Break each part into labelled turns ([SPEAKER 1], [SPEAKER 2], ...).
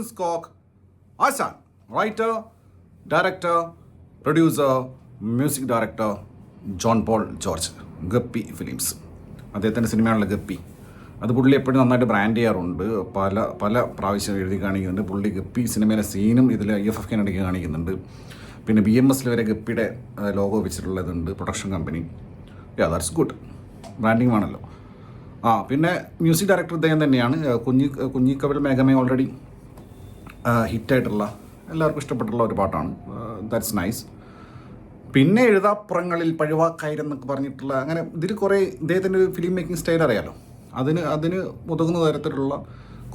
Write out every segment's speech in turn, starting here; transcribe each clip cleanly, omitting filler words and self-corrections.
[SPEAKER 1] Origins Cock, Asan, writer, director, producer, music director John Paul George, Guppy films. അദ്ദേഹത്തിൻ്റെ സിനിമയാണല്ലോ guppy. അത് പുള്ളി എപ്പോഴും നന്നായിട്ട് ബ്രാൻഡ് ചെയ്യാറുണ്ട്. പല പ്രാവശ്യം എഴുതി കാണിക്കുന്നുണ്ട്. പുള്ളി ഗപ്പി സിനിമയിലെ സീനും ഇതിൽ IFFK ഇടയ്ക്ക് കാണിക്കുന്നുണ്ട്. പിന്നെ BMS വരെ ഗപ്പിയുടെ ലോഗോ വെച്ചിട്ടുള്ളതുണ്ട്, production company. That's good, branding ആണല്ലോ. പിന്നെ മ്യൂസിക് ഡയറക്ടർ ഇദ്ദേഹം തന്നെയാണ്. കുഞ്ഞിക്കവൽ മേഘമേ ഓൾറെഡി ഹിറ്റായിട്ടുള്ള എല്ലാവർക്കും ഇഷ്ടപ്പെട്ടുള്ള ഒരു പാട്ടാണ്. That's nice. പിന്നെ എഴുതാപ്പുറങ്ങളിൽ പഴുവാക്കായിരെന്നൊക്കെ പറഞ്ഞിട്ടുള്ള അങ്ങനെ ഇതിൽ കുറേ ഇദ്ദേഹത്തിൻ്റെ ഒരു ഫിലിം മേക്കിംഗ് സ്റ്റൈൽ അറിയാലോ. അതിന് ഉതകുന്ന തരത്തിലുള്ള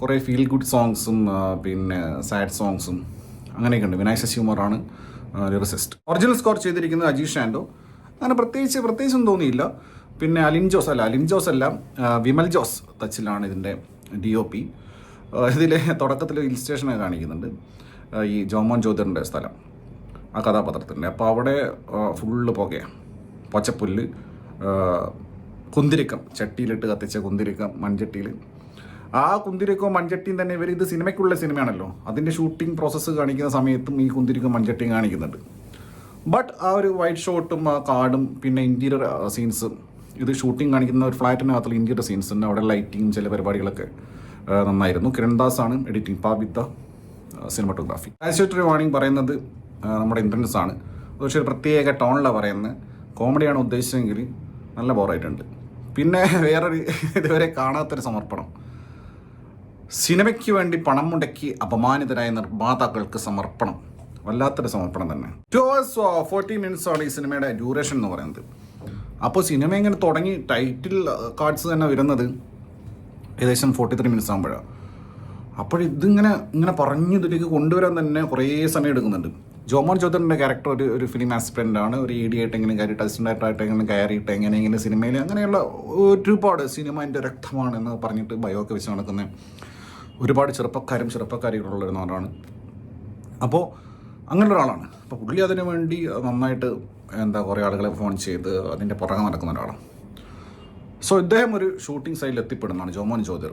[SPEAKER 1] കുറേ ഫീൽ ഗുഡ് സോങ്സും പിന്നെ സാഡ് സോങ്സും അങ്ങനെയൊക്കെ ഉണ്ട്. വിനായക് ശശികുമാറാണ് ലിറിസിസ്റ്റ്. ഒറിജിനൽ സ്കോർ ചെയ്തിരിക്കുന്നത് അജീഷ് ആൻഡോ. അങ്ങനെ പ്രത്യേകിച്ചൊന്നും തോന്നിയില്ല. പിന്നെ അലിൻ ജോസ് അല്ല, വിമൽ ജോസ് തച്ചിലാണ് ഇതിൻ്റെ DOP. ഇതിലെ തുടക്കത്തിൽ ഹിൽ സ്റ്റേഷനൊക്കെ കാണിക്കുന്നുണ്ട്, ഈ ജോമോൻ ജ്യോതിറിൻ്റെ സ്ഥലം, ആ കഥാപാത്രത്തിൻ്റെ. അപ്പോൾ അവിടെ ഫുള്ള് പുകയാണ്, പച്ചപ്പുല്ല്, കുന്തിരിക്കം, ചട്ടിയിലിട്ട് കത്തിച്ച കുന്തിരിക്കം മൺചട്ടിയിൽ. ആ കുന്തിരിക്കവും മൺചട്ടിയും തന്നെ ഇത് സിനിമയ്ക്കുള്ള സിനിമയാണല്ലോ, അതിൻ്റെ ഷൂട്ടിംഗ് പ്രോസസ്സ് കാണിക്കുന്ന സമയത്തും ഈ കുന്തിരിക്കം മൺചട്ടിയും കാണിക്കുന്നുണ്ട്. ബട്ട് ആ ഒരു വൈറ്റ് ഷോട്ടും ആ കാർഡും പിന്നെ ഇൻറ്റീരിയർ സീൻസും, ഇത് ഷൂട്ടിംഗ് കാണിക്കുന്ന ഒരു ഫ്ലാറ്റിനകത്തുള്ള ഇൻറ്റീരിയർ സീൻസും അവിടെ ലൈറ്റിങ്ങും ചില പരിപാടികളൊക്കെ നന്നായിരുന്നു. കിരൺദാസ് ആണ് എഡിറ്റിംഗ്, പാവിത്ത സിനിമാറ്റോഗ്രാഫി. ആക്ച്വലി വാണിംഗ് പറയുന്നത് നമ്മുടെ ഇൻട്രൻസ് ആണ്, പക്ഷേ ഒരു പ്രത്യേക ടോണിലാണ് പറയുന്നത്. കോമഡിയാണ് ഉദ്ദേശിച്ചെങ്കിൽ നല്ല ബോറായിട്ടുണ്ട്. പിന്നെ വേറൊരു ഇതുവരെ കാണാത്തൊരു സമർപ്പണം, സിനിമയ്ക്ക് വേണ്ടി പണം മുടക്കി അപമാനിതരായ നിർമ്മാതാക്കൾക്ക് സമർപ്പണം. വല്ലാത്തൊരു സമർപ്പണം തന്നെ. 2 hours 40 minutes ആണ് ഈ സിനിമയുടെ ഡ്യൂറേഷൻ എന്ന് പറയുന്നത്. അപ്പോൾ സിനിമ ഇങ്ങനെ തുടങ്ങി ടൈറ്റിൽ കാർഡ്സ് തന്നെ വരുന്നത് ഏകദേശം 43 minutes ആകുമ്പോഴാണ്. അപ്പോഴിതിങ്ങനെ പറഞ്ഞ് ഇതിലേക്ക് കൊണ്ടുവരാൻ തന്നെ കുറേ സമയം എടുക്കുന്നുണ്ട്. ജോമോൻ ജ്യോതിറിൻ്റെ ക്യാരക്ടർ ഒരു ഫിലിം ആസ്പിറൻ്റ് ആണ്. ഒരു ED ആയിട്ട് എങ്ങനെ കയറിയിട്ട് അസിസ്റ്റൻ്റായിട്ട് എങ്ങനെ കയറിയിട്ട് എങ്ങനെ സിനിമയിൽ അങ്ങനെയുള്ള ഒരുപാട് സിനിമേൻ്റെ രക്തമാണെന്ന് പറഞ്ഞിട്ട് ബയോക്കെ വെച്ച് നടക്കുന്ന ഒരുപാട് ചെറുപ്പക്കാരികളുള്ളൊരാളാണ്. അപ്പോൾ അങ്ങനെ ഒരാളാണ്. അപ്പോൾ പുള്ളി അതിനു വേണ്ടി നന്നായിട്ട് കുറേ ആളുകളെ ഫോൺ ചെയ്ത് അതിൻ്റെ പുറകെ നടക്കുന്ന ഒരാളാണ്. സോ ഇദ്ദേഹം ഒരു ഷൂട്ടിംഗ് സൈഡിൽ എത്തിപ്പെടുന്നതാണ്, ജോമോൻ ജ്യോതിർ.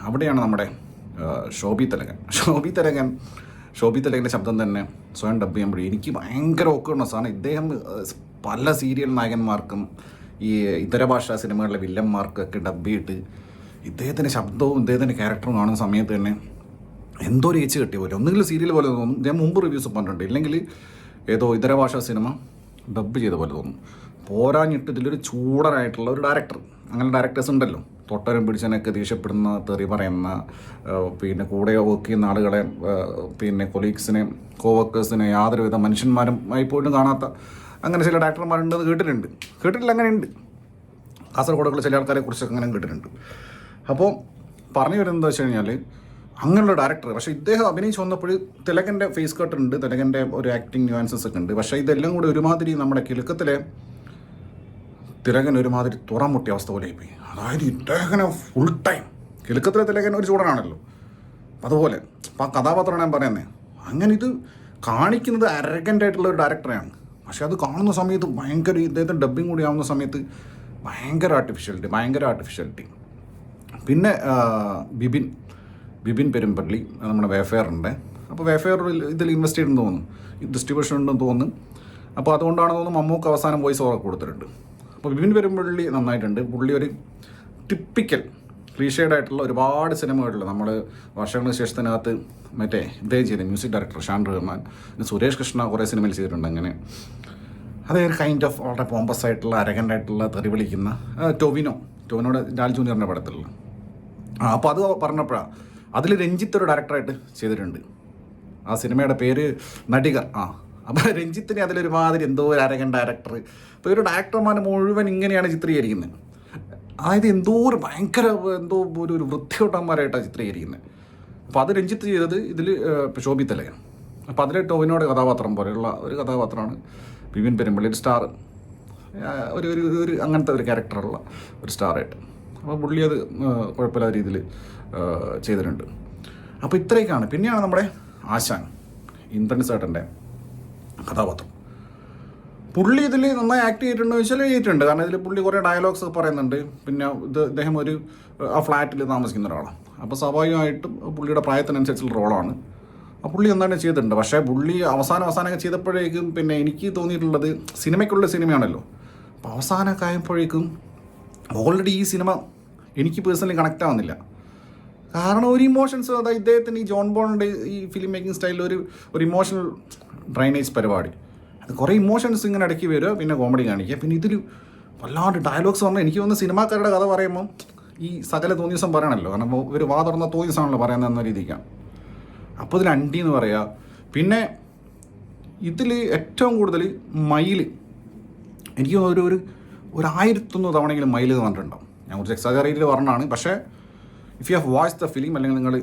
[SPEAKER 1] അവിടെയാണ് നമ്മുടെ ശോഭി തലകൻ്റെ ശബ്ദം തന്നെ സ്വയം ഡബ് ചെയ്യുമ്പോൾ എനിക്ക് ഭയങ്കര ഓക്കേഡ്നെസ്സാണ്. ഇദ്ദേഹം പല സീരിയൽ നായകന്മാർക്കും ഈ ഇതര ഭാഷാ സിനിമകളിലെ വില്ലന്മാർക്കൊക്കെ ഡബ് ചെയ്തിട്ട് ഇദ്ദേഹത്തിൻ്റെ ശബ്ദവും ഇദ്ദേഹത്തിൻ്റെ ക്യാരക്ടറും കാണുന്ന സമയത്ത് തന്നെ എന്തോ ഒരു ഏച്ച് കെട്ടിയ പോലെ, ഒന്നുകിൽ സീരിയൽ പോലെ തോന്നും. ഇദ്ദേഹം മുമ്പ് റിവ്യൂസ് പറഞ്ഞിട്ടുണ്ട്, ഇല്ലെങ്കിൽ ഏതോ ഇതര ഭാഷാ സിനിമ ഡബ് ചെയ്ത പോലെ തോന്നും. പോരാഞ്ഞിട്ട് ഇതിലൊരു ചൂടനായിട്ടുള്ള ഒരു ഡയറക്ടർ, അങ്ങനെ ഡയറക്ടേഴ്സ് ഉണ്ടല്ലോ, തൊട്ടരും പിടിച്ചതിനൊക്കെ ദേഷ്യപ്പെടുന്ന, തെറി പറയുന്ന, പിന്നെ കൂടെ വർക്ക് ചെയ്യുന്ന ആളുകളെ, പിന്നെ കൊളീഗ്സിനെ, കോവർക്കേഴ്സിനെ യാതൊരുവിധ മനുഷ്യന്മാരുമായി പോലും കാണാത്ത അങ്ങനെ ചില ഡയറക്ടർമാരുണ്ടെന്ന് കേട്ടിട്ടില്ല, അങ്ങനെ ഉണ്ട്. കാസർഗോഡുള്ള ചില ആൾക്കാരെ കുറിച്ചൊക്കെ അങ്ങനെ കേട്ടിട്ടുണ്ട്. അപ്പോൾ പറഞ്ഞു വരുന്നത് എന്താ വെച്ച് കഴിഞ്ഞാൽ അങ്ങനെയുള്ള ഡയറക്ടർ. പക്ഷേ ഇദ്ദേഹം അഭിനയിച്ച് വന്നപ്പോൾ തിലകൻ്റെ ഫേസ് കട്ട് ഉണ്ട്, തിലകൻ്റെ ഒരു ആക്ടിങ് ന്യൂവാൻസസ് ഒക്കെ ഉണ്ട്. പക്ഷേ ഇതെല്ലാം കൂടി ഒരുമാതിരി നമ്മുടെ കിലുക്കത്തിലെ തിലകൻ ഒരുമാതിരി തുറമുട്ടിയ അവസ്ഥ പോലെ പോയി. അതായത് ഇദ്ദേഹനെ ഫുൾ ടൈം, കിലുക്കത്തിലെ തിലകൻ ഒരു ചൂടനാണല്ലോ, അതുപോലെ അപ്പം ആ കഥാപാത്രമാണ് ഞാൻ പറയുന്നത്. അങ്ങനെ ഇത് കാണിക്കുന്നത് അരഗൻ്റായിട്ടുള്ള ഒരു ഡയറക്ടറെയാണ്. പക്ഷെ അത് കാണുന്ന സമയത്ത് ഭയങ്കര, ഇദ്ദേഹത്തിൻ്റെ ഡബ്ബിങ് കൂടി ആവുന്ന സമയത്ത് ഭയങ്കര ആർട്ടിഫിഷ്യാലിറ്റി. പിന്നെ ബിബിൻ പെരുമ്പള്ളി നമ്മുടെ വേഫെയറിൻ്റെ. അപ്പോൾ വേഫെയറിൽ ഇതിൽ ഇൻവെസ്റ്റ് ചെയ്തെന്ന് തോന്നുന്നു, ഡിസ്ട്രിബ്യൂഷൻ ഉണ്ടെന്ന് തോന്നുന്നു. അപ്പോൾ അതുകൊണ്ടാണെന്ന് തോന്നുന്നു മമ്മൂക്ക് അവസാനം വോയിസ് ഓവർ കൊടുത്തിട്ടുണ്ട്. അപ്പോൾ ബിബിൻ പെരുമ്പള്ളി നന്നായിട്ടുണ്ട്. പുള്ളി ഒരു ടിപ്പിക്കൽ ക്ലീഷേഡായിട്ടുള്ള ഒരുപാട് സിനിമകളിൽ നമ്മൾ വർഷങ്ങൾക്ക് ശേഷത്തിനകത്ത് ഇദ്ദേഹം ചെയ്ത മ്യൂസിക് ഡയറക്ടർ ഷാൻ റഹ്മാൻ, പിന്നെ സുരേഷ് കൃഷ്ണ കുറേ സിനിമയിൽ ചെയ്തിട്ടുണ്ട്. അങ്ങനെ അതേ ഒരു കൈൻഡ് ഓഫ് വളരെ പോമ്പസ് ആയിട്ടുള്ള അരഗൻ്റായിട്ടുള്ള തെറി വിളിക്കുന്ന ടോവിനോടെ ലാൽ ജൂനിയറിൻ്റെ പടത്തിലുള്ള. അപ്പോൾ അത് പറഞ്ഞപ്പോഴാണ് അതിൽ രഞ്ജിത്ത് ഒരു ഡയറക്ടറായിട്ട് ചെയ്തിട്ടുണ്ട്. ആ സിനിമയുടെ പേര് നടികർ. അപ്പോൾ രഞ്ജിത്തിനെ അതിലൊരുമാതിരി എന്തോ ഒരു അരഗൻ്റ് ഡയറക്ടർ. അപ്പോൾ ഒരു ഡയറക്ടർമാരെ മുഴുവൻ ഇങ്ങനെയാണ് ചിത്രീകരിക്കുന്നത്. അതായത് എന്തോ ഒരു ഭയങ്കര ഒരു വൃത്തിയോട്ടന്മാരായിട്ടാണ് ചിത്രീകരിക്കുന്നത്. അപ്പോൾ അത് രഞ്ജിത്ത് ചെയ്തത് ഇതിൽ ശോഭി തലകൻ. അപ്പോൾ അതിലെ ടോവിനോടെ കഥാപാത്രം പോലെയുള്ള ഒരു കഥാപാത്രമാണ് ബിബിൻ പെരുമ്പള്ളി, ഒരു സ്റ്റാർ, ഒരു അങ്ങനത്തെ ഒരു ക്യാരക്ടറുള്ള ഒരു സ്റ്റാറായിട്ട്. അപ്പോൾ പുള്ളി അത് കുഴപ്പമില്ലാത്ത രീതിയിൽ ചെയ്തിട്ടുണ്ട്. അപ്പോൾ ഇത്രയൊക്കെയാണ്. പിന്നെയാണ് നമ്മുടെ ആശാൻ, ഇന്ദ്രൻസ് ചേട്ടൻ്റെ കഥാപാത്രം. പുള്ളി ഇതിൽ നന്നായി ആക്ട് ചെയ്തിട്ടുണ്ടോ ചോദിച്ചാൽ ചെയ്തിട്ടുണ്ട്. കാരണം ഇതിൽ പുള്ളി കുറേ ഡയലോഗ്സ് പറയുന്നുണ്ട്. പിന്നെ ഇദ്ദേഹം ആ ഫ്ലാറ്റിൽ താമസിക്കുന്ന ഒരാളാണ്. അപ്പോൾ സ്വാഭാവികമായിട്ടും പുള്ളിയുടെ പ്രായത്തിനനുസരിച്ചുള്ള റോളാണ്. ആ പുള്ളി എന്താണ് ചെയ്തിട്ടുണ്ട്. പക്ഷേ പുള്ളി അവസാനമൊക്കെ ചെയ്തപ്പോഴേക്കും പിന്നെ എനിക്ക് തോന്നിയിട്ടുള്ളത് സിനിമയ്ക്കുള്ള സിനിമയാണല്ലോ. അപ്പോൾ അവസാനമൊക്കെ ആയപ്പോഴേക്കും ഓൾറെഡി ഈ സിനിമ എനിക്ക് പേഴ്സണലി കണക്റ്റ് ആവുന്നില്ല. കാരണം ഒരു ഇമോഷൻസ്, അതായത് ഇദ്ദേഹത്തിന് ഈ ജോൺ ബോളിൻ്റെ ഈ ഫിലിം മേക്കിംഗ് സ്റ്റൈലിൽ ഒരു ഇമോഷണൽ ഡ്രൈനേജ് പരിപാടി, അത് കുറേ ഇമോഷൻസ് ഇങ്ങനെ ഇടയ്ക്ക് വരിക, പിന്നെ കോമഡി കാണിക്കുക, പിന്നെ ഇതിൽ വല്ലാണ്ട് ഡയലോഗ്സ് പറഞ്ഞാൽ എനിക്ക് തോന്നുന്നു സിനിമാക്കാരുടെ കഥ പറയുമ്പം ഈ സകല തോന്നിയസം പറയണമല്ലോ. കാരണം ഇവർ വാ തുറന്ന തോന്നിയസാണല്ലോ പറയുന്നത് എന്ന രീതിക്കാണ്. അപ്പോൾ ഇതിൽ അണ്ടി എന്ന് പറയുക. പിന്നെ ഇതിൽ ഏറ്റവും കൂടുതൽ മയിൽ, എനിക്ക് തോന്നുന്നു ഒരു 1100 തവണയെങ്കിലും മയിൽ എന്ന് പറഞ്ഞിട്ടുണ്ടാവും. ഞാൻ കുറച്ച് എക്സാജറേറ്റഡ് പറഞ്ഞാണ്. പക്ഷേ if you have watch the film, അല്ലെങ്കിൽ നിങ്ങൾ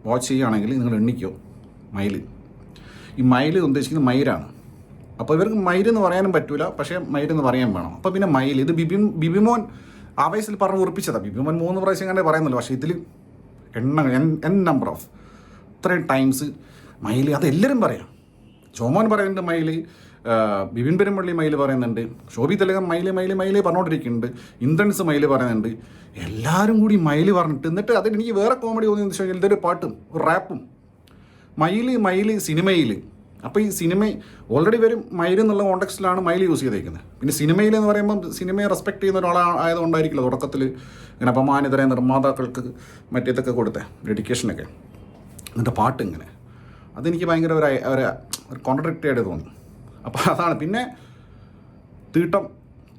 [SPEAKER 1] വാച്ച് ചെയ്യുകയാണെങ്കിൽ നിങ്ങൾ എണ്ണിക്കോ മയിൽ. ഈ മയിൽ ഉദ്ദേശിക്കുന്നത് മയിലാണ്. അപ്പോൾ ഇവർക്ക് മയിലെന്ന് പറയാനും പറ്റൂല, പക്ഷേ മയിലെന്ന് പറയാൻ വേണം. അപ്പോൾ പിന്നെ മയിൽ, ഇത് ബിബിമോൻ ആവേശത്തിൽ പറഞ്ഞ് ഉറപ്പിച്ചതാണ്. ബിബിമോൻ 3 പ്രാവശ്യം കണ്ടേ പറയുന്നല്ലോ. പക്ഷേ ഇതിൽ എൻ നമ്പർ ഓഫ് ഇത്രയും ടൈംസ് മയിൽ, അതെല്ലാവരും പറയാം. ജോമോൻ പറയുന്നുണ്ട് മയിൽ, ബിപിൻ പെരുമ്പള്ളി മയിൽ പറയുന്നുണ്ട്, ശോഭി തിലകൻ മയിൽ പറഞ്ഞുകൊണ്ടിരിക്കുന്നുണ്ട്, ഇന്ദ്രൻസ് മയിൽ പറയുന്നുണ്ട്. എല്ലാവരും കൂടി മയിൽ പറഞ്ഞിട്ട്, എന്നിട്ട് അതിന് എനിക്ക് വേറെ കോമഡി തോന്നിയെന്ന് വെച്ച് കഴിഞ്ഞാൽ ഇതൊരു പാട്ടും ഒരു റാപ്പും. മയിൽ സിനിമയിൽ. അപ്പോൾ ഈ സിനിമ ഓൾറെഡി വരും മയിൽ എന്നുള്ള കോണ്ടെക്സ്റ്റിലാണ് മയിൽ യൂസ് ചെയ്തേക്കുന്നത്. പിന്നെ സിനിമയിൽ എന്ന് പറയുമ്പം സിനിമയെ റെസ്പെക്ട് ചെയ്യുന്ന ഒരാളായതുകൊണ്ടായിരിക്കില്ല തുടക്കത്തിൽ ഇങ്ങനെ അപമാനിതരായ നിർമ്മാതാക്കൾക്ക് മറ്റേതൊക്കെ കൊടുത്തേ ഡെഡിക്കേഷനൊക്കെ. എന്നിട്ട് പാട്ട് ഇങ്ങനെ, അതെനിക്ക് ഭയങ്കര ഒരു കോൺട്രഡിക്റ്റ് ആയിട്ട് തോന്നി. അപ്പോൾ അതാണ്. പിന്നെ തീട്ടം,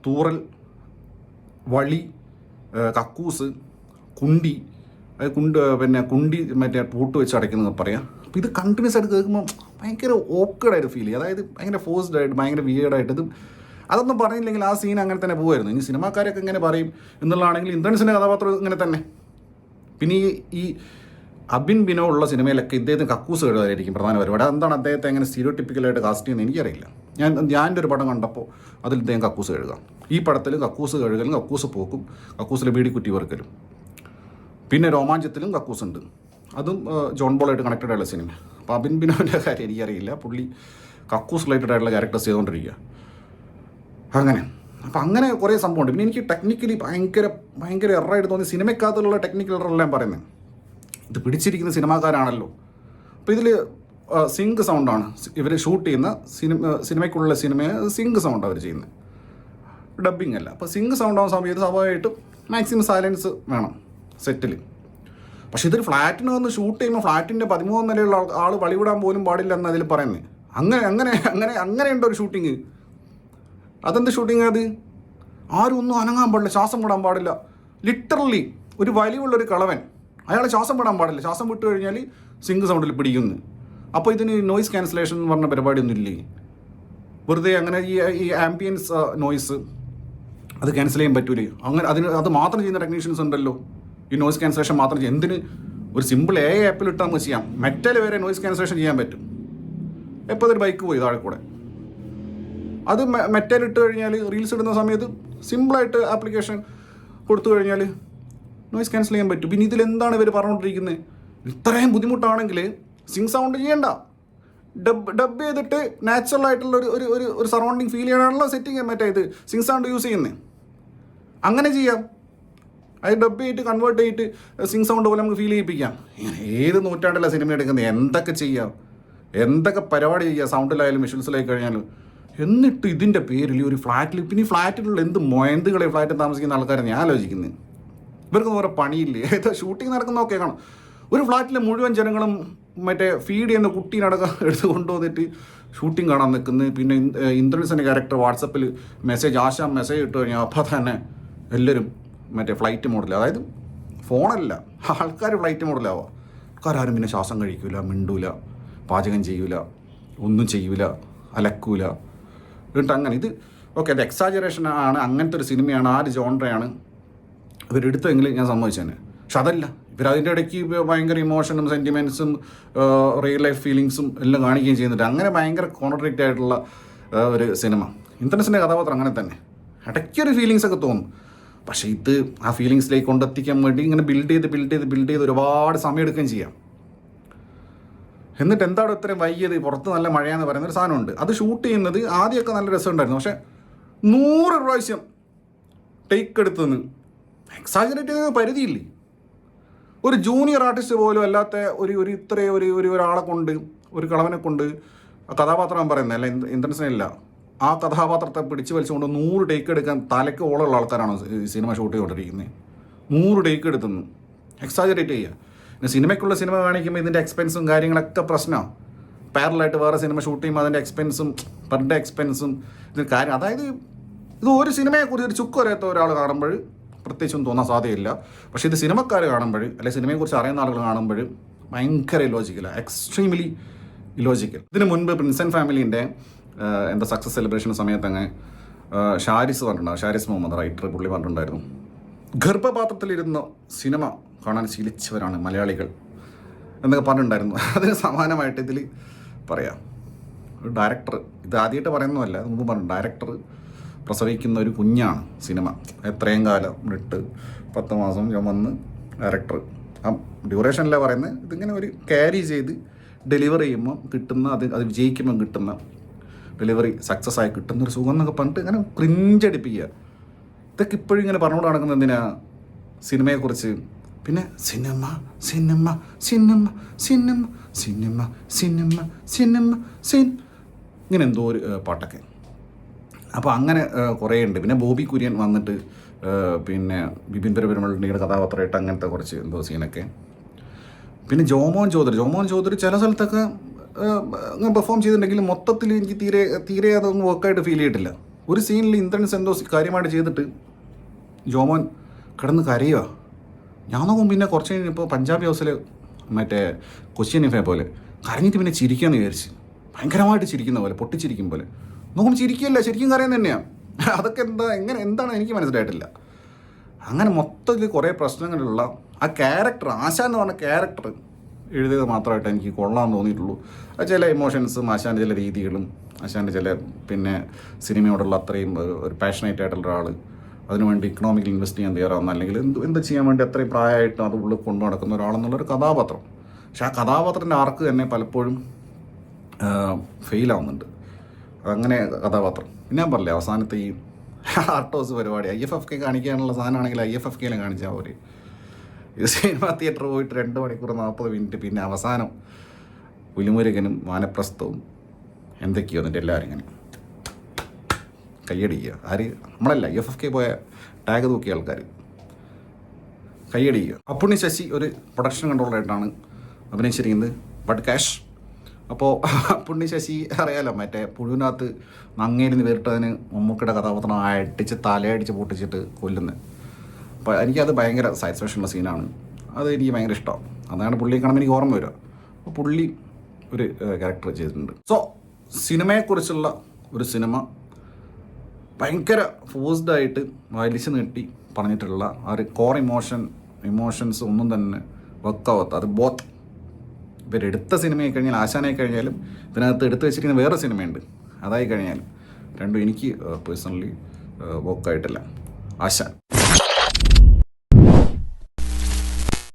[SPEAKER 1] തൂറൽ, വളി, കക്കൂസ്, കുണ്ടി, പിന്നെ കുണ്ടി മറ്റേ പൂട്ട് വെച്ച് അടയ്ക്കുന്നത് പറയാം. അപ്പോൾ ഇത് കണ്ടിന്യൂസ് ആയിട്ട് കേൾക്കുമ്പോൾ ഭയങ്കര ഓക്കേഡായിട്ട് ഫീൽ ചെയ്യും. അതായത് ഭയങ്കര ഫോഴ്സ്ഡ് ആയിട്ട്, ഭയങ്കര വിയേർഡായിട്ട്. അതൊന്നും പറഞ്ഞില്ലെങ്കിൽ ആ സീൻ അങ്ങനെ തന്നെ പോകുമായിരുന്നു. ഇനി സിനിമാക്കാരൊക്കെ ഇങ്ങനെ പറയും എന്നുള്ളതാണെങ്കിൽ ഇന്ദ്രൻസിൻ്റെ കഥാപാത്രം ഇങ്ങനെ തന്നെ. പിന്നെ ഈ അബിൻ ബിനോ ഉള്ള സിനിമയിലൊക്കെ ഇദ്ദേഹത്തിന് കക്കൂസ് കഴുകാനായിരിക്കും പ്രധാന പരിപാടി. അതെന്താണ് അദ്ദേഹത്തെ അങ്ങനെ സ്റ്റീരിയോടിപ്പിക്കലായിട്ട് കാസ്റ്റ് ചെയ്യുന്നത് എനിക്കറിയില്ല. ഞാൻ ഒരു പടം കണ്ടപ്പോൾ അതിൽ ഇദ്ദേഹം കക്കൂസ് കഴുകാം. ഈ പടത്തിൽ കക്കൂസ് കഴുകലും കക്കൂസ് പോക്കും കക്കൂസിലെ ബീഡിക്കുറ്റി വെറുക്കലും. പിന്നെ രോമാഞ്ചത്തിലും കക്കൂസ് ഉണ്ട്. അതും ജോൺ ബോളായിട്ട് കണക്റ്റഡ് ആയിട്ടുള്ള സിനിമ. അപ്പോൾ അബിൻ ബിനോൻ്റെ കാര്യം എനിക്കറിയില്ല. പുള്ളി കക്കൂസ് റിലേറ്റഡ് ആയിട്ടുള്ള ക്യാരക്ടേഴ്സ് ചെയ്തുകൊണ്ടിരിക്കുക. അങ്ങനെ അപ്പോൾ അങ്ങനെ കുറേ സംഭവമുണ്ട്. പിന്നെ എനിക്ക് ടെക്നിക്കലി ഭയങ്കര എററായിട്ട് തോന്നി സിനിമയ്ക്കകത്തുള്ള ടെക്നിക്കൽ എററെല്ലാം പറയുന്നത്. ഇത് പിടിച്ചിരിക്കുന്ന സിനിമാക്കാരാണല്ലോ. അപ്പോൾ ഇതിൽ സിങ്ക് സൗണ്ടാണ് ഇവർ ഷൂട്ട് ചെയ്യുന്ന സിനിമയ്ക്കുള്ള സിനിമയെ സിങ്ക് സൗണ്ട് അവർ ചെയ്യുന്നത്, ഡബ്ബിങ് അല്ല. അപ്പോൾ സിങ്ക് സൗണ്ട് ആവുന്ന സമയത്ത് സ്വാഭാവികമായിട്ടും മാക്സിമം സൈലൻസ് വേണം സെറ്റിൽ. പക്ഷെ ഇതൊരു ഫ്ലാറ്റിന് വന്ന് ഷൂട്ട് ചെയ്യുമ്പോൾ ഫ്ലാറ്റിൻ്റെ 13 നിലയുള്ള ആൾ വളിവിടാൻ പോലും പാടില്ല എന്ന് അതിൽ പറയുന്നത്. അങ്ങനെയുണ്ട് ഒരു ഷൂട്ടിങ്. അതെന്ത് ഷൂട്ടിങ് അത്? ആരും ഒന്നും അനങ്ങാൻ പാടില്ല, ശ്വാസം വിടാൻ പാടില്ല. ലിറ്ററലി ഒരു വലിവുള്ളൊരു കളവൻ, അയാൾ ശ്വാസം വിടാൻ പാടില്ല. ശ്വാസം വിട്ട് കഴിഞ്ഞാൽ സിങ്ക് സൗണ്ടിൽ പിടിക്കുന്നു. അപ്പോൾ ഇതിന് നോയിസ് ക്യാൻസലേഷൻ എന്ന് പറഞ്ഞ പരിപാടിയൊന്നും ഇല്ലേ? വെറുതെ അങ്ങനെ ഈ ആംബിയൻസ് നോയിസ് അത് ക്യാൻസൽ ചെയ്യാൻ പറ്റൂലേ? അങ്ങനെ അത് മാത്രം ചെയ്യുന്ന ടെക്നീഷ്യൻസ് ഉണ്ടല്ലോ. ഈ നോയിസ് ക്യാൻസലേഷൻ മാത്രം ചെയ്യും. എന്തിന്? ഒരു സിമ്പിൾ ആപ്പിൽ ഇട്ടാൽ നമുക്ക് ചെയ്യാം. മെറ്റൽ വരെ നോയിസ് ക്യാൻസലേഷൻ ചെയ്യാൻ പറ്റും. എപ്പോൾ അതൊരു ബൈക്ക് പോയി താഴെ കൂടെ, അത് മെറ്റൽ ഇട്ട് കഴിഞ്ഞാൽ റീൽസ് ഇടുന്ന സമയത്ത് സിമ്പിളായിട്ട് ആപ്ലിക്കേഷൻ കൊടുത്തു കഴിഞ്ഞാൽ നോയിസ് ക്യാൻസൽ ചെയ്യാൻ പറ്റും. പിന്നെ ഇതിലെന്താണ് ഇവർ പറഞ്ഞുകൊണ്ടിരിക്കുന്നത്? ഇത്രയും ബുദ്ധിമുട്ടാണെങ്കിൽ സിങ്ക് സൗണ്ട് ചെയ്യണ്ട, ഡബ് ചെയ്തിട്ട് നാച്ചുറൽ ആയിട്ടുള്ള ഒരു സറൗണ്ടിങ് ഫീൽ ചെയ്യാനുള്ള സെറ്റിങ് മറ്റേ ഇത് സിങ്ക് സൗണ്ട് യൂസ് ചെയ്യുന്നത്. അങ്ങനെ ചെയ്യാം. അത് ഡബ് ചെയ്തിട്ട് കൺവേർട്ട് ചെയ്തിട്ട് സിങ്ക് സൗണ്ട് പോലെ നമുക്ക് ഫീൽ ചെയ്യിപ്പിക്കാം. ഏത് നൂറ്റാണ്ടല്ല സിനിമ എടുക്കുന്നത്? എന്തൊക്കെ ചെയ്യാം, എന്തൊക്കെ പരിപാടി ചെയ്യുക സൗണ്ടിലായാലും വിഷ്വൽസിലായി കഴിഞ്ഞാലും. എന്നിട്ട് ഇതിൻ്റെ പേരിൽ ഒരു ഫ്ലാറ്റിൽ, പിന്നെ ഈ ഫ്ലാറ്റിലുള്ള എന്ത് മൊയന്തുകളെ ഫ്ലാറ്റിൽ താമസിക്കുന്ന ആൾക്കാരെ ഞാൻ ആലോചിക്കുന്നത്. ഇവർക്കൊന്നും വേറെ പണിയില്ലേ? ഏതോ ഷൂട്ടിംഗ് നടക്കുന്നതൊക്കെ കാണാം. ഒരു ഫ്ലാറ്റിലെ മുഴുവൻ ജനങ്ങളും മറ്റേ ഫീഡ് ചെയ്യുന്ന കുട്ടീനടക്കം എടുത്ത് കൊണ്ടുവന്നിട്ട് ഷൂട്ടിംഗ് കാണാൻ നിൽക്കുന്നത്. പിന്നെ ഇന്ദ്രൻസിൻ്റെ ക്യാരക്ടർ വാട്സപ്പിൽ മെസ്സേജ് ഇട്ട് കഴിഞ്ഞാൽ അപ്പോൾ തന്നെ എല്ലാവരും മറ്റേ ഫ്ലൈറ്റ് മോഡിൽ, അതായത് ഫോണല്ല, ആൾക്കാർ ഫ്ലൈറ്റ് മോഡിലാവുക. ആൾക്കാരും പിന്നെ ശ്വാസം കഴിക്കില്ല, മിണ്ടൂല, പാചകം ചെയ്യൂല, ഒന്നും ചെയ്യൂല, അലക്കൂല. എന്നിട്ട് അങ്ങനെ ഇത് ഓക്കെ, അത് എക്സാജറേഷൻ ആണ്. അങ്ങനത്തെ ഒരു സിനിമയാണ്, ആ ഒരു ജോൺറയാണ് ഇവരെടുത്തെങ്കിൽ ഞാൻ സമ്മതിച്ചേനെ. പക്ഷെ അതല്ല, ഇവരതിൻ്റെ ഇടയ്ക്ക് ഭയങ്കര ഇമോഷനും സെൻറ്റിമെൻറ്റ്സും റിയൽ ലൈഫ് ഫീലിങ്സും എല്ലാം കാണിക്കുകയും ചെയ്യുന്നുണ്ട്. അങ്ങനെ ഭയങ്കര കോൺട്രഡിക്റ്റ് ആയിട്ടുള്ള ഒരു സിനിമ. ഇന്ദ്രൻസിൻ്റെ കഥാപാത്രം അങ്ങനെ തന്നെ ഇടയ്ക്കൊരു ഫീലിങ്സ് ഒക്കെ തോന്നും. പക്ഷേ ഇത് ആ ഫീലിങ്സിലേക്ക് കൊണ്ടെത്തിക്കാൻ വേണ്ടി ഇങ്ങനെ ബിൽഡ് ചെയ്ത് ഒരുപാട് സമയം എടുക്കുകയും ചെയ്യാം. എന്നിട്ട് എന്താണ് ഇത്രയും വൈകിയത്? പുറത്ത് നല്ല മഴയാന്ന് പറയുന്നൊരു സാധനമുണ്ട്. അത് ഷൂട്ട് ചെയ്യുന്നത് ആദ്യമൊക്കെ നല്ല രസമുണ്ടായിരുന്നു. പക്ഷേ 100 പ്രാവശ്യം ടേക്ക് എടുത്തുനിന്ന് എക്സാജറേറ്റ് ചെയ്ത പരിധിയില്ലേ? ഒരു ജൂനിയർ ആർട്ടിസ്റ്റ് പോലും അല്ലാത്ത ഒരു ഇത്രയും ഒരാളെ കൊണ്ട്, ഒരു കളവനെ കൊണ്ട് കഥാപാത്രം പറയുന്നത് അല്ല, ഇന്ദ്രൻസിനില്ല, ആ കഥാപാത്രത്തെ പിടിച്ചു വലിച്ചുകൊണ്ട് 100 ടേക്ക് എടുക്കാൻ തലയ്ക്ക് ഓളമുള്ള ആൾക്കാരാണ് ഈ സിനിമ ഷൂട്ട് ചെയ്തുകൊണ്ടിരിക്കുന്നത്. 100 ടേക്ക് എടുത്തുന്നു, എക്സാജറേറ്റ് ചെയ്യുക. പിന്നെ സിനിമയ്ക്കുള്ള സിനിമ കാണിക്കുമ്പോൾ ഇതിൻ്റെ എക്സ്പെൻസും കാര്യങ്ങളൊക്കെ പ്രശ്നമാണ്. പാരലായിട്ട് വേറെ സിനിമ ഷൂട്ട് ചെയ്യുമ്പോൾ അതിൻ്റെ എക്സ്പെൻസും പെർ ഡേ എക്സ്പെൻസും ഇത് കാര്യം. അതായത് ഇത് ഒരു സിനിമയെക്കുറിച്ച് ഒരു ചുക്ക് അറിയാത്ത ഒരാൾ കാണുമ്പോൾ പ്രത്യേകിച്ചൊന്നും തോന്നാൻ സാധ്യതയില്ല. പക്ഷേ ഇത് സിനിമക്കാർ കാണുമ്പോൾ, അല്ലെങ്കിൽ സിനിമയെക്കുറിച്ച് അറിയുന്ന ആളുകൾ കാണുമ്പോൾ ഭയങ്കര ഇലോജിക്കലാണ്, എക്സ്ട്രീംലി ഇലോജിക്കൽ. ഇതിന് മുൻപ് പ്രിൻസ് ആൻഡ് ഫാമിലീൻ്റെ എന്താ സക്സസ് സെലിബ്രേഷൻ സമയത്ത് അങ്ങ് ഷാരിസ് പറഞ്ഞിട്ടുണ്ടാവും, ഷാരിസ് മുഹമ്മദ് റൈറ്റർ, പുള്ളി പറഞ്ഞിട്ടുണ്ടായിരുന്നു, ഗർഭപാത്രത്തിലിരുന്ന സിനിമ കാണാൻ ശീലിച്ചവരാണ് മലയാളികൾ എന്നൊക്കെ പറഞ്ഞിട്ടുണ്ടായിരുന്നു. അതിന് സമാനമായിട്ട് ഇതിൽ പറയാം, ഒരു ഡയറക്ടർ, ഇത് ആദ്യമായിട്ട് പറയുന്നതല്ല, മുമ്പ് പറഞ്ഞു, ഡയറക്ടർ പ്രസവിക്കുന്ന ഒരു കുഞ്ഞാണ് സിനിമ. എത്രയും കാലം ഇട്ട് 10 മാസം ചുമന്ന് ഡയറക്ടർ ആ ഡ്യൂറേഷനല്ല പറയുന്നത്, ഇതിങ്ങനെ ഒരു ക്യാരി ചെയ്ത് ഡെലിവർ ചെയ്യുമ്പോൾ കിട്ടുന്ന, അത് വിജയിക്കുമ്പോൾ കിട്ടുന്ന, ഡെലിവറി സക്സസ് ആയി കിട്ടുന്നൊരു സുഖം എന്നൊക്കെ പറഞ്ഞിട്ട് ഇങ്ങനെ ക്രിഞ്ചടിപ്പിക്കുക. ഇതൊക്കെ ഇപ്പോഴും ഇങ്ങനെ പറഞ്ഞുകൊണ്ട് നടക്കുന്നത് എന്തിനാ? സിനിമയെക്കുറിച്ച്. പിന്നെ cinema cinema cinema cinema cinema cinema cinema സിൻ ഇങ്ങനെ എന്തോ ഒരു പാട്ടൊക്കെ. അപ്പോൾ അങ്ങനെ കുറേ ഉണ്ട്. പിന്നെ ബോബി കുര്യൻ വന്നിട്ട് പിന്നെ ബിപിൻ പെരുമളുടെ കഥാപാത്രമായിട്ട് അങ്ങനത്തെ കുറച്ച് എന്തോ സീനൊക്കെ. പിന്നെ ജോമോൻ ചൗധരി ചില സ്ഥലത്തൊക്കെ പെർഫോം ചെയ്തിട്ടുണ്ടെങ്കിലും മൊത്തത്തിൽ എനിക്ക് തീരെ അതൊന്നും വർക്കായിട്ട് ഫീൽ ചെയ്തിട്ടില്ല. ഒരു സീനിൽ ഇന്ദ്രൻസ് എന്തോ കാര്യമായിട്ട് ചെയ്തിട്ട് ജോമോൻ കിടന്ന് കരയുക. ഞാൻ നോക്കും പിന്നെ കുറച്ച് കഴിഞ്ഞപ്പോൾ പഞ്ചാബി ഹൗസിൽ മറ്റേ കൊച്ചിൻ ഇഫെ പോലെ കരഞ്ഞിട്ട് പിന്നെ ചിരിക്കാമെന്ന് വിചാരിച്ച്, ഭയങ്കരമായിട്ട് ചിരിക്കുന്ന പോലെ, പൊട്ടിച്ചിരിക്കും പോലെ. നോക്കുമ്പോൾ ചിരിക്കുകയല്ല, ശരിക്കും കരയുന്നത് തന്നെയാണ്. അതൊക്കെ എന്താണ് എനിക്ക് മനസ്സിലായിട്ടില്ല. അങ്ങനെ മൊത്തത്തിൽ കുറേ പ്രശ്നങ്ങളുള്ള ആ ക്യാരക്ടർ, ആശാൻ എന്ന് പറഞ്ഞ ക്യാരക്ടർ എഴുതിയത് മാത്രമായിട്ട് എനിക്ക് കൊള്ളാമെന്ന് തോന്നിയിട്ടുള്ളൂ. ചില ഇമോഷൻസും ആശാൻ്റെ ചില രീതികളും, ആശാൻ്റെ ചില പിന്നെ സിനിമയോടുള്ള അത്രയും ഒരു പാഷനേറ്റ് ആയിട്ടുള്ള ഒരാൾ, അതിനുവേണ്ടി ഇക്കണോമിക്കൽ ഇൻവെസ്റ്റ് ചെയ്യാൻ തയ്യാറാവുന്ന, അല്ലെങ്കിൽ എന്ത് ചെയ്യാൻ വേണ്ടി അത്രയും പ്രായമായിട്ട് അത് ഉള്ളിൽ കൊണ്ടു നടക്കുന്ന ഒരാളെന്നുള്ളൊരു കഥാപാത്രം. പക്ഷെ ആ കഥാപാത്രത്തിൻ്റെ ആർക്ക് തന്നെ പലപ്പോഴും ഫെയിലാവുന്നുണ്ട്. അങ്ങനെ കഥാപാത്രം. പിന്നെ ഞാൻ പറഞ്ഞില്ലേ അവസാനത്തെ ഈ ആർട്ട് ഹൗസ് പരിപാടി IFFK കാണിക്കാനുള്ള സാധനമാണെങ്കിൽ IFFK കാണിച്ചാൽ പോലെ. ഇത് സിനിമ തിയേറ്റർ പോയിട്ട് 2 മണിക്കൂർ 40 മിനിറ്റ്, പിന്നെ അവസാനം പുലിമുരുകനും വാനപ്രസ്ഥവും എന്തൊക്കെയോ എന്നിട്ട് എല്ലാവരും ഇങ്ങനെ കയ്യടിക്കുക. ആര്? നമ്മളല്ല, IFFK പോയ ടാഗ് തൂക്കിയ ആൾക്കാർ കയ്യടിക്കുക. അപ്പുണ്ണി ശശി ഒരു പ്രൊഡക്ഷൻ കൺട്രോളറായിട്ടാണ് അഭിനയിച്ചിരിക്കുന്നത്, ബട്ട് ക്യാഷ്. അപ്പോൾ അപ്പുണ്ണി ശശി അറിയാലോ, മറ്റേ പുഴുവിനകത്ത് നങ്ങേലിന്ന് വേറിട്ടതിന് മമ്മൂക്കയുടെ കഥാപാത്രം അടിച്ച് തലയടിച്ച് പൊട്ടിച്ചിട്ട് കൊല്ലുന്നത്. അപ്പോൾ എനിക്കത് ഭയങ്കര സാറ്റിസ്ഫാക്ഷനുള്ള സീനാണ്. അത് എനിക്ക് ഭയങ്കര ഇഷ്ടമാണ്. അതാണ് പുള്ളിയെ കാണുമ്പോൾ എനിക്ക് ഓർമ്മ വരിക. അപ്പോൾ പുള്ളി ഒരു ക്യാരക്ടർ ചെയ്തിട്ടുണ്ട്. സോ സിനിമയെക്കുറിച്ചുള്ള ഒരു സിനിമ ഭയങ്കര ഫോഴ്സ്ഡായിട്ട് വലിച്ചു നീട്ടി പറഞ്ഞിട്ടുള്ള ആ ഒരു കോർ ഇമോഷൻസ് ഒന്നും തന്നെ വർക്കാവാത്ത, അത് ബോത്ത് ഇവരെടുത്ത സിനിമയായി കഴിഞ്ഞാൽ, ആശാനായി കഴിഞ്ഞാലും ഇതിനകത്ത് എടുത്തു വെച്ചിരിക്കുന്ന വേറെ സിനിമയുണ്ട്, അതായി കഴിഞ്ഞാലും രണ്ടും എനിക്ക് പേഴ്സണലി വർക്കായിട്ടില്ല. ആശാൻ.